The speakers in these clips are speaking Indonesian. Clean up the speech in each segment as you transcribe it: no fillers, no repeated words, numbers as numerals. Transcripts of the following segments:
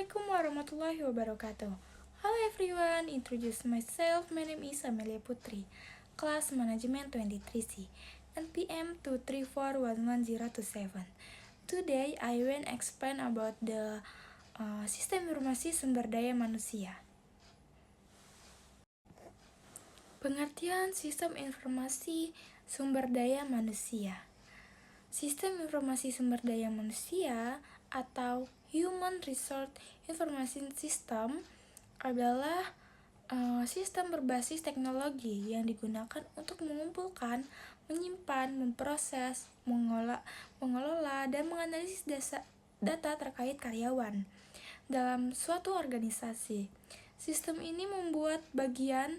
Assalamualaikum warahmatullahi wabarakatuh. Hello everyone, introduce myself. My name is Amelia Putri, Class Management 23C, NPM 2341107. Today I will explain about the Sistem Informasi Sumber Daya Manusia. Pengertian Sistem Informasi Sumber Daya Manusia. Sistem Informasi Sumber Daya Manusia atau Human Resource Information System adalah sistem berbasis teknologi yang digunakan untuk mengumpulkan, menyimpan, memproses, mengelola, dan menganalisis data terkait karyawan dalam suatu organisasi. Sistem ini membuat bagian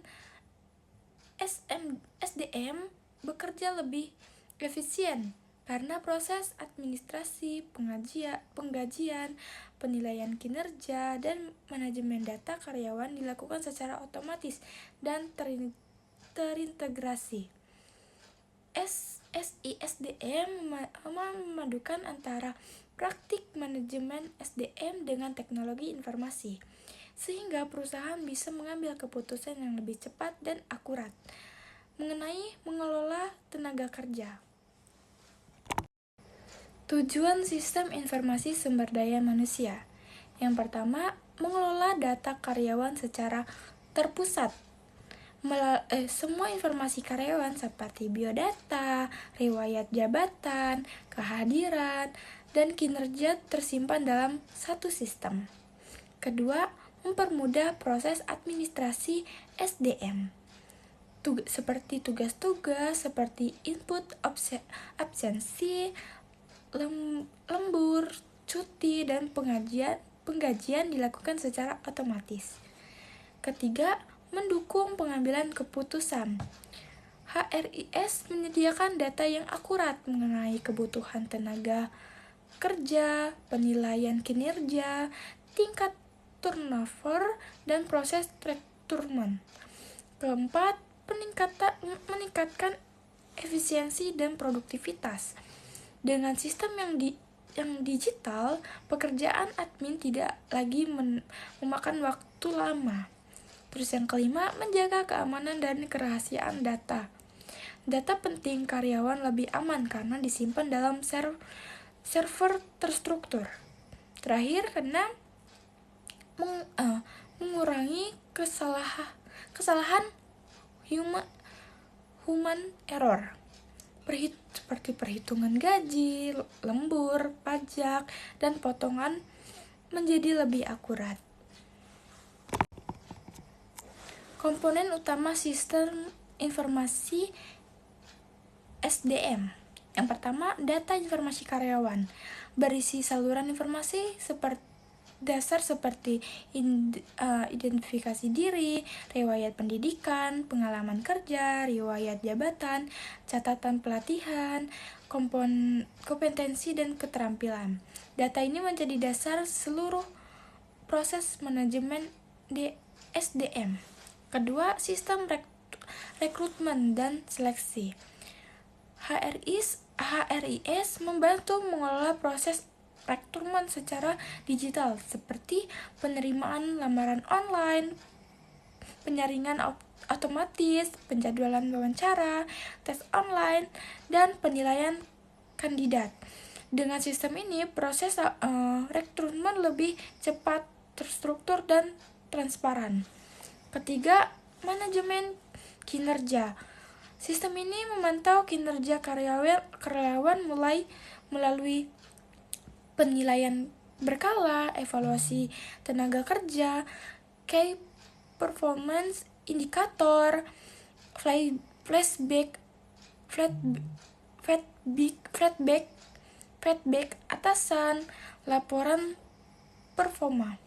SDM bekerja lebih efisien karena proses administrasi, penggajian, penilaian kinerja, dan manajemen data karyawan dilakukan secara otomatis dan terintegrasi. SISDM memadukan antara praktik manajemen SDM dengan teknologi informasi, sehingga perusahaan bisa mengambil keputusan yang lebih cepat dan akurat mengenai mengelola tenaga kerja. Tujuan Sistem Informasi Sumber Daya Manusia. Yang pertama, mengelola data karyawan secara terpusat. Semua informasi karyawan seperti biodata, riwayat jabatan, kehadiran, dan kinerja tersimpan dalam satu sistem. Kedua, mempermudah proses administrasi SDM. Seperti tugas-tugas seperti input absensi, lembur, cuti, dan penggajian dilakukan secara otomatis. Ketiga, mendukung pengambilan keputusan. HRIS menyediakan data yang akurat mengenai kebutuhan tenaga kerja, penilaian kinerja, tingkat turnover, dan proses rekrutmen. Keempat, meningkatkan efisiensi dan produktivitas. Dengan sistem yang digital, pekerjaan admin tidak lagi memakan waktu lama. Terus yang kelima, menjaga keamanan dan kerahasiaan data. Data penting karyawan lebih aman karena disimpan dalam server terstruktur. Terakhir, keenam, mengurangi kesalahan human error. Seperti perhitungan gaji, lembur, pajak, dan potongan menjadi lebih akurat. Komponen utama sistem informasi SDM. Yang pertama, data informasi karyawan. Berisi saluran informasi dasar seperti identifikasi diri, riwayat pendidikan, pengalaman kerja, riwayat jabatan, catatan pelatihan, kompetensi, dan keterampilan. Data ini menjadi dasar seluruh proses manajemen SDM. Kedua, sistem rekrutmen dan seleksi. HRIS membantu mengelola proses rekrutmen secara digital seperti penerimaan lamaran online, penyaringan otomatis, penjadwalan wawancara, tes online, dan penilaian kandidat. Dengan sistem ini, proses rekrutmen lebih cepat, terstruktur, dan transparan. Ketiga, manajemen kinerja. Sistem ini memantau kinerja karyawan melalui penilaian berkala, evaluasi tenaga kerja, key performance indikator, feedback atasan, laporan performa.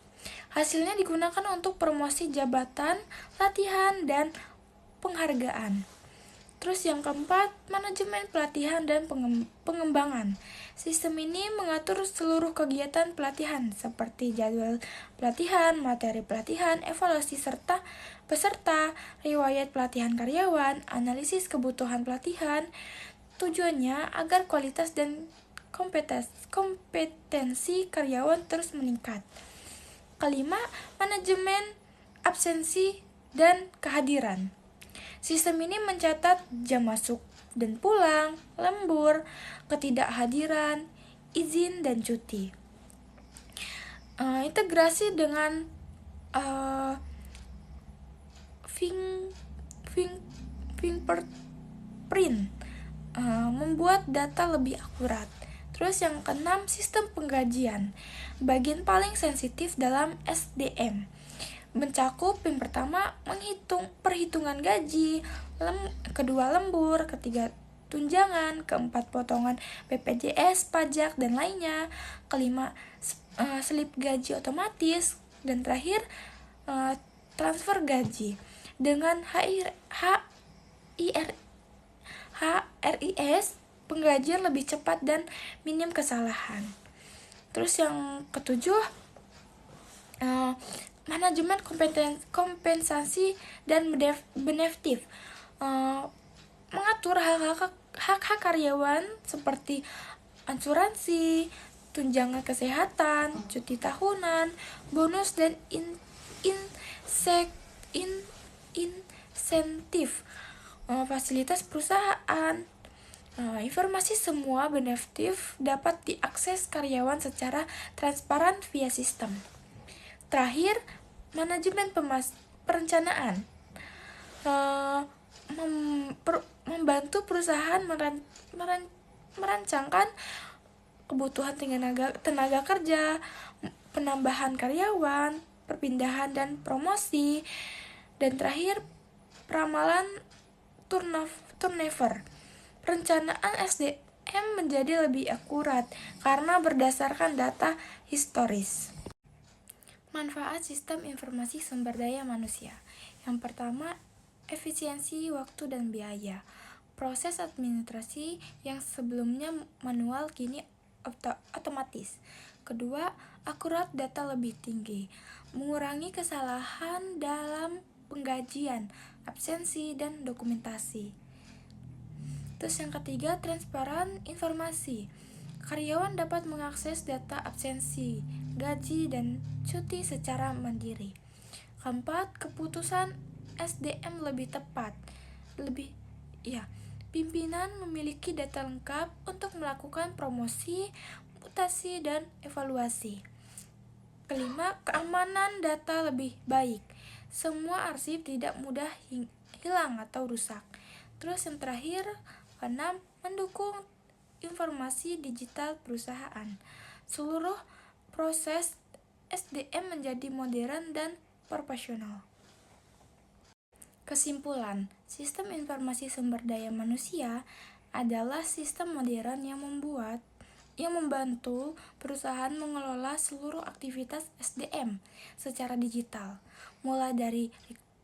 Hasilnya digunakan untuk promosi jabatan, latihan, dan penghargaan. Terus yang keempat, manajemen pelatihan dan pengembangan. Sistem ini mengatur seluruh kegiatan pelatihan seperti jadwal pelatihan, materi pelatihan, evaluasi peserta, riwayat pelatihan karyawan, analisis kebutuhan pelatihan. Tujuannya agar kualitas dan kompetensi karyawan terus meningkat. Kelima, manajemen absensi dan kehadiran. Sistem ini mencatat jam masuk dan pulang, lembur, ketidakhadiran, izin, dan cuti. Integrasi dengan fingerprint membuat data lebih akurat. Terus yang keenam, sistem penggajian. Bagian paling sensitif dalam SDM. Mencakup yang pertama perhitungan gaji, kedua lembur, ketiga tunjangan, keempat potongan BPJS, pajak, dan lainnya, kelima selip gaji otomatis, dan terakhir transfer gaji. Dengan HRIS, penggajian lebih cepat dan minim kesalahan. Terus yang ketujuh, manajemen kompensasi dan benefit, mengatur hak karyawan seperti asuransi, tunjangan kesehatan, cuti tahunan, bonus, dan insentif fasilitas perusahaan. Informasi semua benefit dapat diakses karyawan secara transparan via sistem. Terakhir, manajemen perencanaan, membantu perusahaan merancangkan kebutuhan tenaga kerja, penambahan karyawan, perpindahan dan promosi, dan terakhir peramalan turnover. Perencanaan SDM menjadi lebih akurat karena berdasarkan data historis. Manfaat sistem informasi sumber daya manusia. Yang pertama, efisiensi waktu dan biaya. Proses administrasi yang sebelumnya manual kini otomatis. Kedua, akurat data lebih tinggi, mengurangi kesalahan dalam penggajian, absensi, dan dokumentasi. Terus yang ketiga, transparan informasi. Karyawan dapat mengakses data absensi, gaji, dan cuti secara mandiri. Keempat, keputusan SDM lebih tepat. Pimpinan memiliki data lengkap untuk melakukan promosi, mutasi, dan evaluasi. Kelima, keamanan data lebih baik. Semua arsip tidak mudah hilang atau rusak. Terus yang terakhir, keenam, mendukung informasi digital perusahaan. Seluruh proses SDM menjadi modern dan profesional. Kesimpulan, sistem informasi sumber daya manusia adalah sistem modern yang membantu perusahaan mengelola seluruh aktivitas SDM secara digital, mulai dari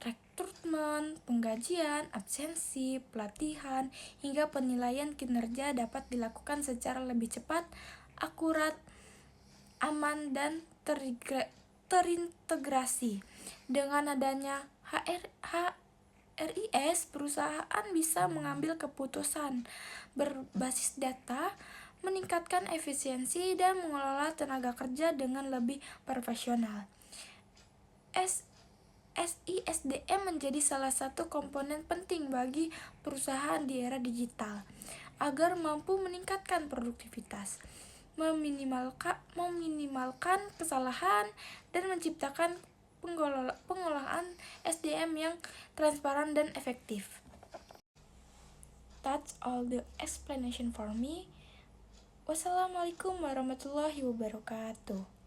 rekrutmen, penggajian, absensi, pelatihan, hingga penilaian kinerja dapat dilakukan secara lebih cepat, akurat, aman, dan terintegrasi. Dengan adanya HRIS, perusahaan bisa mengambil keputusan berbasis data, meningkatkan efisiensi, dan mengelola tenaga kerja dengan lebih profesional. SISDM menjadi salah satu komponen penting bagi perusahaan di era digital agar mampu meningkatkan produktivitas, meminimalkan kesalahan, dan menciptakan pengolahan SDM yang transparan dan efektif. That's all the explanation for me. Wassalamualaikum warahmatullahi wabarakatuh.